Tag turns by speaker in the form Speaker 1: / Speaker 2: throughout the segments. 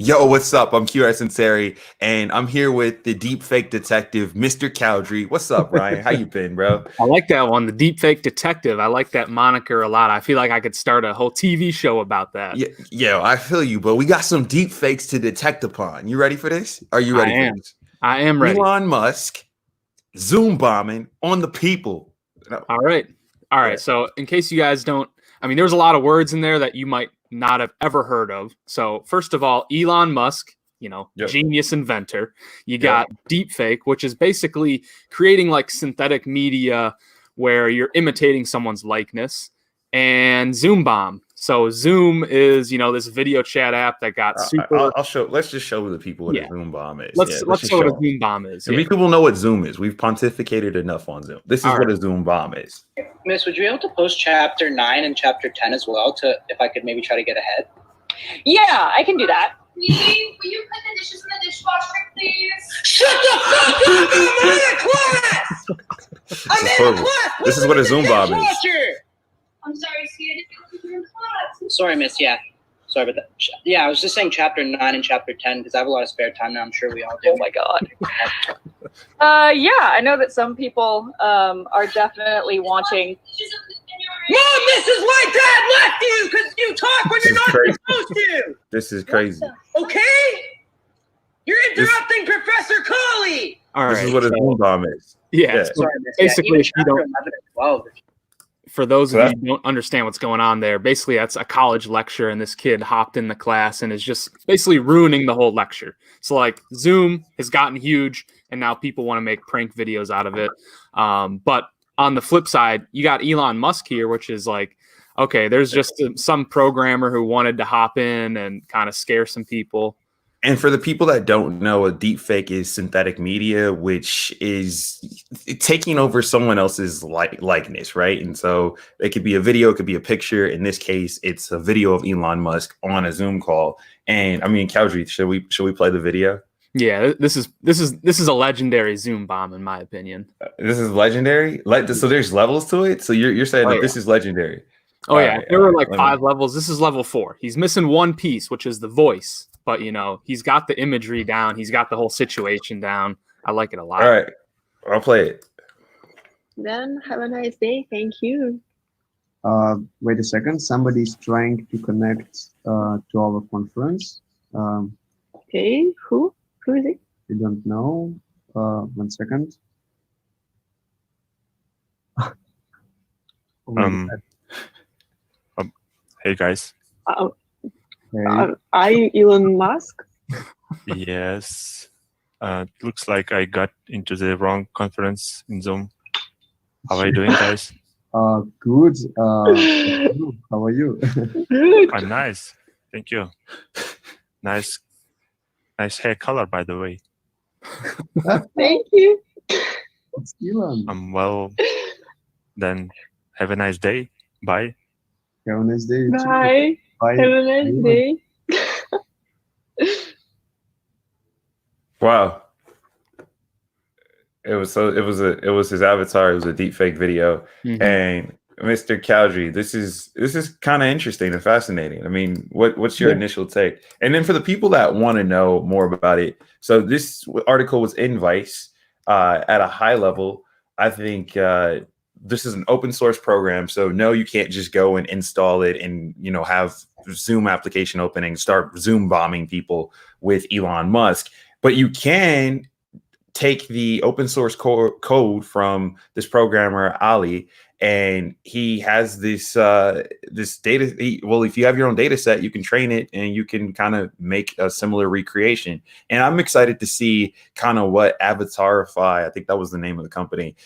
Speaker 1: Yo, what's up? I'm QuHarrison, and I'm here with the deepfake detective, Mr. Cowdrey. What's up, Ryan? How you been, bro?
Speaker 2: I like that one, the deepfake detective. I like that moniker a lot. I feel like I could start a whole TV show about that.
Speaker 1: Yeah, yo, I feel you, but we got some deepfakes to detect upon. You ready for this? Are you ready for this?
Speaker 2: I am ready.
Speaker 1: Elon Musk Zoom bombing on the people. No.
Speaker 2: All right.
Speaker 1: Yeah.
Speaker 2: So in case you guys don't, there's a lot of words in there that you might not have ever heard of. So first of all, Elon Musk,
Speaker 1: Yep.
Speaker 2: genius inventor. You got deepfake, which is basically creating like synthetic media where you're imitating someone's likeness, and Zoom bomb. So Zoom is, this video chat app that got super.
Speaker 1: I'll show. Let's just show the people what a Zoom bomb is.
Speaker 2: Let's show what a Zoom bomb is.
Speaker 1: So people know what Zoom is. We've pontificated enough on Zoom. This is what a Zoom bomb is.
Speaker 3: Miss, would you be able to post chapter 9 and chapter 10 as well, if I could maybe try to get ahead?
Speaker 4: Yeah, I can do that.
Speaker 5: Please, will you put the dishes in the dishwasher, please?
Speaker 3: Shut the fuck up! I'm in a class! I'm in a class!
Speaker 1: This is what a Zoom bomb is.
Speaker 5: I'm sorry, Sia, did you do your class?
Speaker 3: Sorry, Miss, yeah. Sorry about that. Yeah, I was just saying chapter 9 and chapter 10 because I have a lot of spare time now. I'm sure we all do.
Speaker 4: Oh my God. Yeah, I know that some people are definitely wanting.
Speaker 3: Mom, this is why Dad left you, because you talk when you're not supposed to.
Speaker 1: This is crazy.
Speaker 3: Okay? You're interrupting Professor Colley.
Speaker 2: All right.
Speaker 1: This is what a Zoom bomb is.
Speaker 2: Yeah.
Speaker 3: Sorry, Miss.
Speaker 2: Basically, if you don't.
Speaker 3: 11 and 12.
Speaker 2: For those of you who don't understand what's going on there, basically that's a college lecture, and this kid hopped in the class and is just basically ruining the whole lecture. So like Zoom has gotten huge, and now people want to make prank videos out of it. But on the flip side, you got Elon Musk here, which is like, okay, there's just some programmer who wanted to hop in and kind of scare some people.
Speaker 1: And for the people that don't know, a deepfake is synthetic media, which is taking over someone else's likeness, right? And so it could be a video, it could be a picture. In this case, it's a video of Elon Musk on a Zoom call. And Cowdrey, should we play the video?
Speaker 2: Yeah, this is a legendary Zoom bomb, in my opinion.
Speaker 1: This is legendary. So there's levels to it. So you're saying that this is legendary.
Speaker 2: Oh yeah, there were like 5 levels. This is level 4. He's missing one piece, which is the voice. But, he's got the imagery down. He's got the whole situation down. I like it a lot.
Speaker 1: All right. I'll play it.
Speaker 6: Then have a nice day. Thank you.
Speaker 7: Wait a second. Somebody's trying to connect to our conference.
Speaker 6: Okay. Who is it?
Speaker 7: I don't know. 1 second.
Speaker 8: Hey guys.
Speaker 6: I Elon Musk.
Speaker 8: Yes. Looks like I got into the wrong conference in Zoom. How are you doing, guys?
Speaker 7: Good. How are you?
Speaker 6: Good.
Speaker 8: I'm nice. Thank you. Nice hair color, by the way.
Speaker 6: Thank you.
Speaker 7: It's Elon.
Speaker 8: Well, then have a nice day. Bye.
Speaker 7: Have a nice day.
Speaker 6: Bye.
Speaker 7: Bye.
Speaker 6: Have a nice day.
Speaker 1: Wow. It was his avatar. It was a deepfake video.
Speaker 2: Mm-hmm.
Speaker 1: And Mr. Cowdrey, this is kind of interesting and fascinating. What's your initial take? And then for the people that want to know more about it, so this article was in Vice at a high level. I think this is an open source program, so no, you can't just go and install it and have Zoom application open and start Zoom bombing people with Elon Musk. But you can take the open source code from this programmer Ali, and he has this data. If you have your own data set, you can train it and you can kind of make a similar recreation. And I'm excited to see kind of what Avatarify, I think that was the name of the company,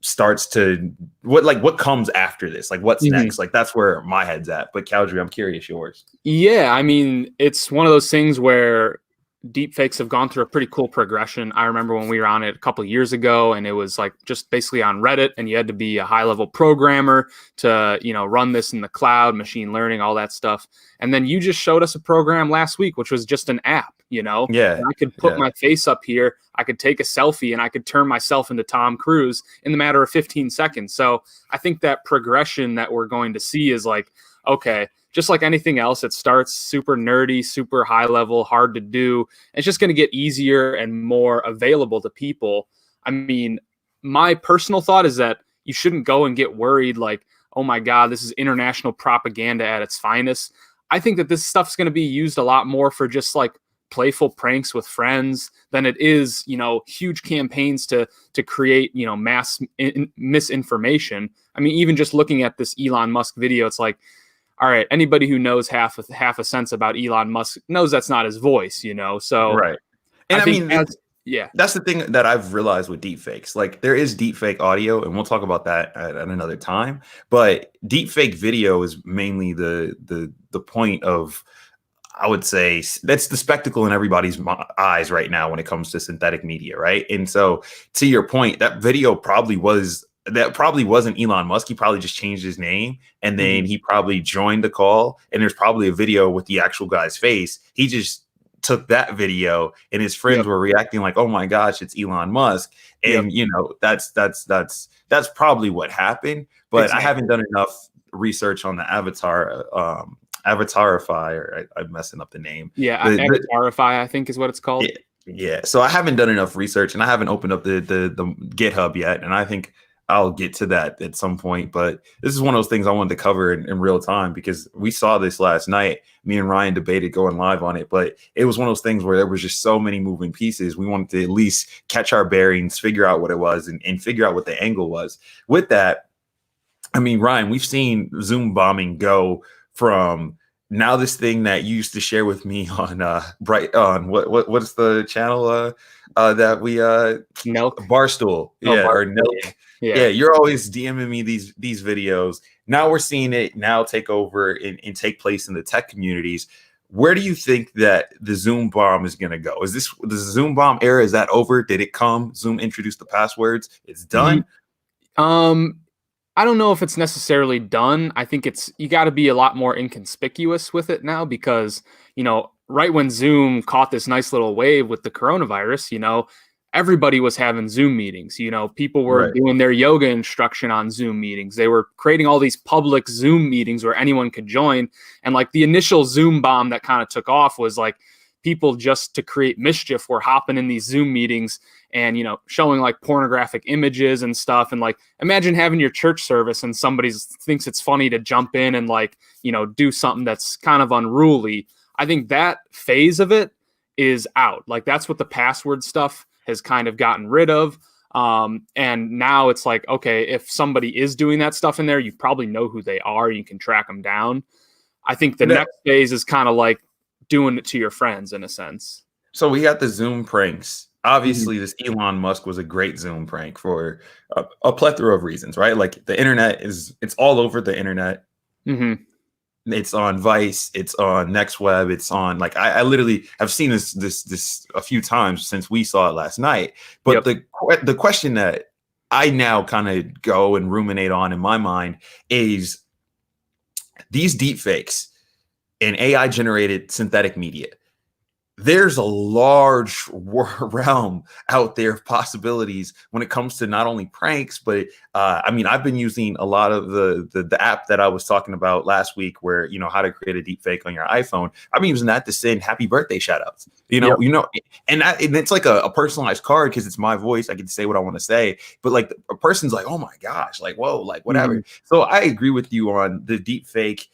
Speaker 1: starts to what comes after this, like what's next. Like that's where my head's at. But Cowdrey, I'm curious yours.
Speaker 2: Yeah, it's one of those things where deepfakes have gone through a pretty cool progression. I remember when we were on it a couple of years ago, and it was like just basically on Reddit, and you had to be a high-level programmer to, run this in the cloud, machine learning, all that stuff. And then you just showed us a program last week, which was just an app, Yeah. And I could put my face up here, I could take a selfie, and I could turn myself into Tom Cruise in the matter of 15 seconds. So I think that progression that we're going to see is like, okay, just like anything else, it starts super nerdy, super high level, hard to do. It's just going to get easier and more available to people. I mean, my personal thought is that you shouldn't go and get worried like, oh my God, this is international propaganda at its finest. I think that this stuff's going to be used a lot more for just like playful pranks with friends than it is, huge campaigns to create, mass misinformation. I mean, even just looking at this Elon Musk video, it's like, all right, anybody who knows half a sense about Elon Musk knows that's not his voice, So
Speaker 1: right. And I mean,
Speaker 2: yeah,
Speaker 1: that's the thing that I've realized with deepfakes. Like, there is deepfake audio, and we'll talk about that at another time. But deepfake video is mainly the point of, I would say, that's the spectacle in everybody's eyes right now when it comes to synthetic media, right? And so, to your point, that video probably wasn't Elon Musk. He probably just changed his name, and then he probably joined the call. And there's probably a video with the actual guy's face. He just took that video, and his friends were reacting like, "Oh my gosh, it's Elon Musk!" And that's probably what happened. But exactly. I haven't done enough research on the Avatarify, or I'm messing up the name.
Speaker 2: Yeah, Avatarify, I think is what it's called.
Speaker 1: Yeah. So I haven't done enough research, and I haven't opened up the GitHub yet, and I think I'll get to that at some point. But this is one of those things I wanted to cover in real time, because we saw this last night. Me and Ryan debated going live on it, but it was one of those things where there was just so many moving pieces. We wanted to at least catch our bearings, figure out what it was, and figure out what the angle was. With that, I mean, Ryan, we've seen Zoom bombing go from now this thing that you used to share with me on what's the channel that we
Speaker 2: Nelk
Speaker 1: Barstool, or Nelk. Yeah, you're always DMing me these videos. Now we're seeing it now take over and take place in the tech communities. Where do you think that the Zoom bomb is going to go? Is this the Zoom bomb era? Is that over? Did it come? Zoom introduced the passwords. It's done.
Speaker 2: I don't know if it's necessarily done. I think you got to be a lot more inconspicuous with it now, because, right when Zoom caught this nice little wave with the coronavirus, everybody was having Zoom meetings. People were doing their yoga instruction on Zoom meetings. They were creating all these public Zoom meetings where anyone could join. And like the initial Zoom bomb that kind of took off was like people just to create mischief were hopping in these Zoom meetings and, showing like pornographic images and stuff. And like, imagine having your church service and somebody thinks it's funny to jump in and like, do something that's kind of unruly. I think that phase of it is out. Like, that's what the password stuff has kind of gotten rid of. And now it's like, okay, if somebody is doing that stuff in there, you probably know who they are. You can track them down. I think the next phase is kind of like doing it to your friends in a sense.
Speaker 1: So we got the Zoom pranks. Obviously, this Elon Musk was a great Zoom prank for a plethora of reasons, right? Like, the internet it's all over the internet. It's on Vice, it's on NextWeb, it's on, like, I literally have seen this a few times since we saw it last night. But the question that I now kind of go and ruminate on in my mind is these deepfakes and AI generated synthetic media. There's a large realm out there of possibilities when it comes to not only pranks, but I mean, I've been using a lot of the app that I was talking about last week, where, how to create a deep fake on your iPhone. I've been using that to send happy birthday shout outs, and it's like a personalized card, because it's my voice. I get to say what I want to say, but like a person's like, oh my gosh, like, whoa, like whatever. So I agree with you on the deep fake.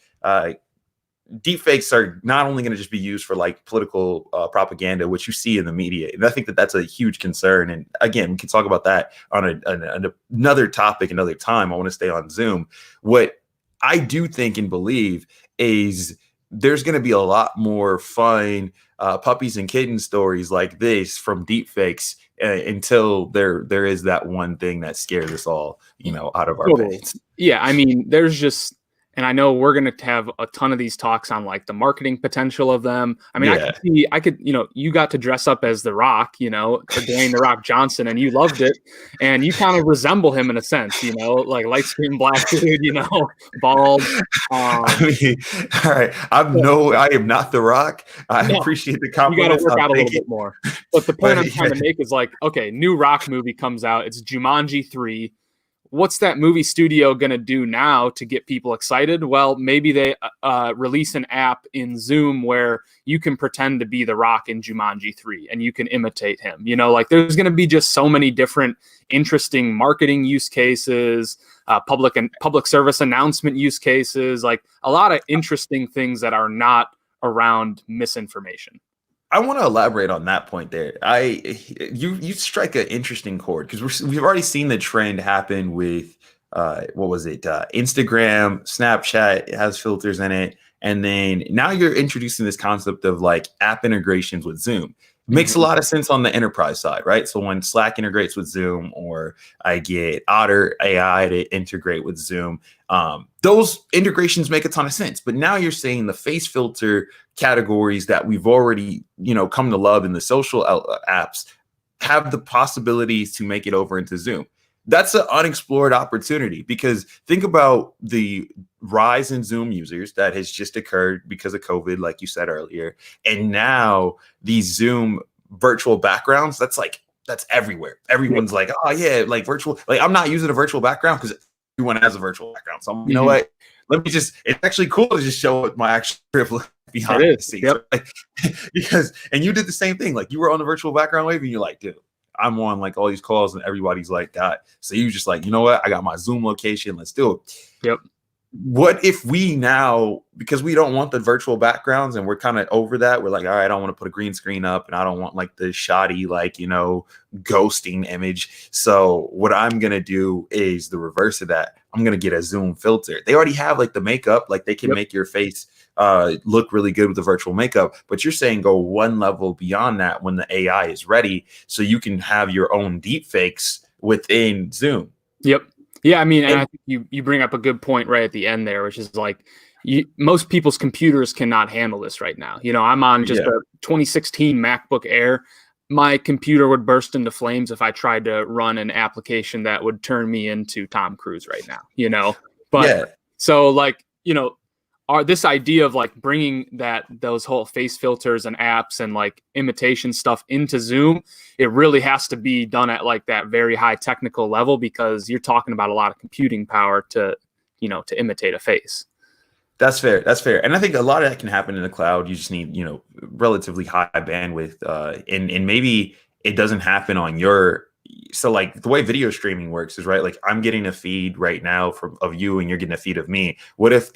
Speaker 1: Deepfakes are not only going to just be used for like political propaganda, which you see in the media. And I think that that's a huge concern. And again, we can talk about that on another topic, another time. I want to stay on Zoom. What I do think and believe is there's going to be a lot more fun puppies and kitten stories like this from deepfakes until there is that one thing that scares us all, out of our beds.
Speaker 2: Yeah, I mean, there's just. And I know we're going to have a ton of these talks on like the marketing potential of them. I mean, I could, you got to dress up as The Rock, Dwayne The Rock Johnson, and you loved it. And you kind of resemble him in a sense, like light skinned black dude, bald.
Speaker 1: I mean, all right. I am not The Rock. I appreciate the compliment.
Speaker 2: You got to work out a little bit more. But the point I'm trying to make is like, okay, new Rock movie comes out. It's Jumanji 3. what's that movie studio going to do now to get people excited? Well, maybe they release an app in Zoom where you can pretend to be The Rock in Jumanji 3 and you can imitate him. You know, like there's going to be just so many different interesting marketing use cases, public service announcement use cases, like a lot of interesting things that are not around misinformation.
Speaker 1: I want to elaborate on that point there. You strike an interesting chord because we've already seen the trend happen with Instagram, Snapchat has filters in it, and then now you're introducing this concept of like app integrations with Zoom. Makes a lot of sense on the enterprise side, right? So when Slack integrates with Zoom, or I get Otter AI to integrate with Zoom, those integrations make a ton of sense. But now you're saying the face filter categories that we've already, come to love in the social apps have the possibilities to make it over into Zoom. That's an unexplored opportunity, because think about the rise in Zoom users that has just occurred because of COVID, like you said earlier. And now these Zoom virtual backgrounds, that's everywhere. Everyone's like, oh yeah, like virtual, like I'm not using a virtual background because everyone has a virtual background. So you know what? It's actually cool to just show what my actual behind the scenes.
Speaker 2: Yep.
Speaker 1: Right? And you did the same thing. Like you were on the virtual background wave and you're like, dude, I'm on like all these calls and everybody's like that. So you just like, you know what? I got my Zoom location. Let's do it.
Speaker 2: Yep.
Speaker 1: What if we now, because we don't want the virtual backgrounds and we're kind of over that, we're like, all right, I don't want to put a green screen up and I don't want like the shoddy, like, ghosting image. So what I'm going to do is the reverse of that. I'm going to get a Zoom filter. They already have like the makeup, like they can make your face look really good with the virtual makeup, but you're saying go one level beyond that when the AI is ready, so you can have your own deepfakes within Zoom.
Speaker 2: Yep. Yeah, I mean, and I think you bring up a good point right at the end there, which is like most people's computers cannot handle this right now. I'm on just a 2016 MacBook Air. My computer would burst into flames if I tried to run an application that would turn me into Tom Cruise right now, But so like, this idea of like bringing those whole face filters and apps and like imitation stuff into Zoom, it really has to be done at like that very high technical level, because you're talking about a lot of computing power to imitate a face.
Speaker 1: That's fair. That's fair. And I think a lot of that can happen in the cloud. You just need, relatively high bandwidth. And maybe it doesn't happen on so like the way video streaming works is, right, like I'm getting a feed right now of you and you're getting a feed of me. What if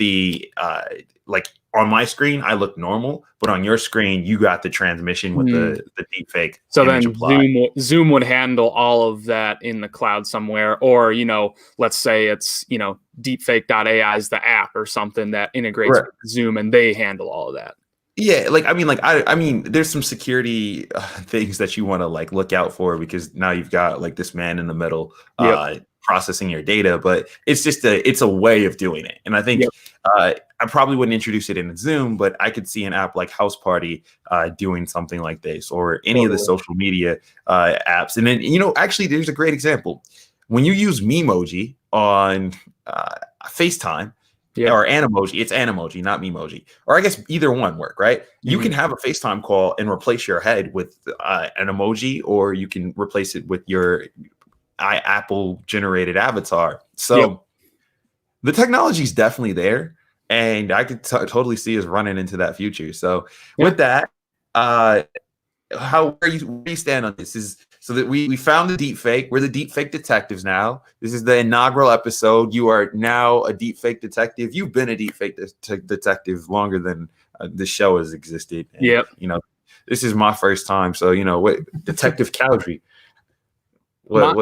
Speaker 1: like on my screen I look normal, but on your screen you got the transmission with the deepfake?
Speaker 2: So then Zoom would handle all of that in the cloud somewhere, or let's say it's Deepfake.ai is the app or something that integrates with Zoom and they handle all of that.
Speaker 1: Yeah, I mean, there's some security things that you want to like look out for, because now you've got like this man in the middle processing your data, but it's just it's a way of doing it. And I think I probably wouldn't introduce it in Zoom, but I could see an app like House Party doing something like this, or any of the social media apps. And then, actually there's a great example. When you use Memoji on FaceTime, or Animoji, it's Animoji, not Memoji. Or I guess either one work, right? You can have a FaceTime call and replace your head with an emoji, or you can replace it with your Apple generated avatar. So the technology is definitely there, and I could totally see us running into that future. So with that, where you stand on this? So that we found the deepfake. We're the deepfake detectives now. This is the inaugural episode. You are now a deepfake detective. You've been a deepfake detective longer than the show has existed. And, this is my first time. So, what, Detective Cowdrey.
Speaker 2: My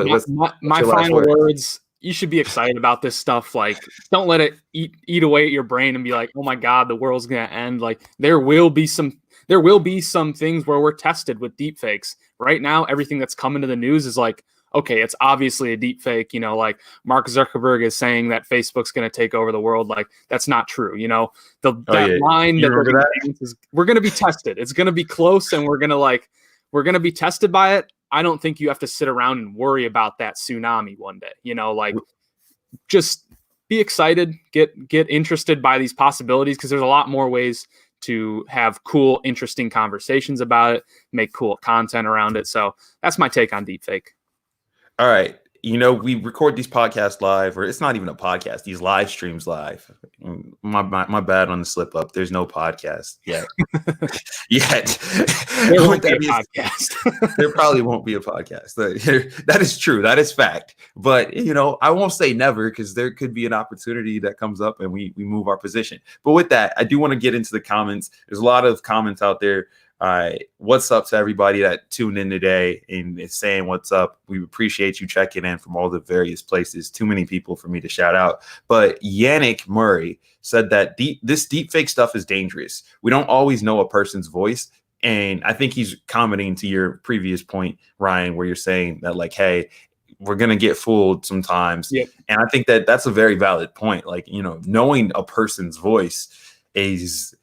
Speaker 2: final words, you should be excited about this stuff. Like, don't let it eat away at your brain and be like, oh my God, the world's going to end. Like, there will be some things where we're tested with deepfakes. Right now, everything that's coming to the news is like, okay, it's obviously a deepfake. Like Mark Zuckerberg is saying that Facebook's going to take over the world. Like, that's not true. Line that we're going to be tested. It's going to be close, and we're going to be tested by it. I don't think you have to sit around and worry about that tsunami one day. Just be excited, get interested by these possibilities, because there's a lot more ways to have cool, interesting conversations about it, make cool content around it. So that's my take on deepfake.
Speaker 1: All right. we record these podcasts live, or it's not even a podcast, these live streams live. My bad on the slip up. There's no podcast yet.
Speaker 2: There won't be a podcast.
Speaker 1: There probably won't be a podcast. That is true. That is fact. But, I won't say never, because there could be an opportunity that comes up and we move our position. But with that, I do want to get into the comments. There's a lot of comments out there. What's up to everybody that tuned in today and is saying what's up. We appreciate you checking in from all the various places. Too many people for me to shout out. But Yannick Murray said that this deepfake stuff is dangerous. We don't always know a person's voice. And I think he's commenting to your previous point, Ryan, where you're saying that, like, hey, we're going to get fooled sometimes. Yep. And I think that that's a very valid point. Like, knowing a person's voice is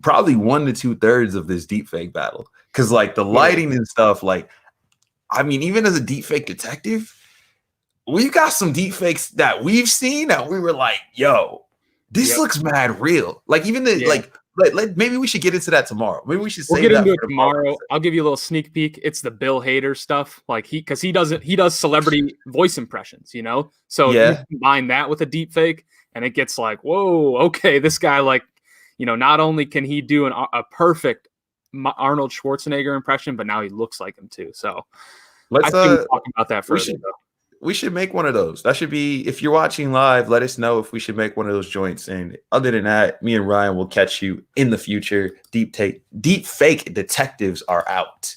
Speaker 1: probably 1 to 2/3 of this deepfake battle. Because like the lighting and stuff, like, I mean, even as a deepfake detective, we've got some deepfakes that we've seen that we were like, yo, this looks mad real. Like even maybe we should get into that tomorrow. Maybe we should
Speaker 2: get into it tomorrow. I'll give you a little sneak peek. It's the Bill Hader stuff. Like he does celebrity voice impressions, So you combine that with a deepfake and it gets like, whoa, okay, this guy, like, not only can he do a perfect Arnold Schwarzenegger impression, but now he looks like him too. So
Speaker 1: let's
Speaker 2: talk about that further.
Speaker 1: We should make one of those. That should be, if you're watching live, let us know if we should make one of those joints. And other than that, me and Ryan will catch you in the future. Deepfake detectives are out.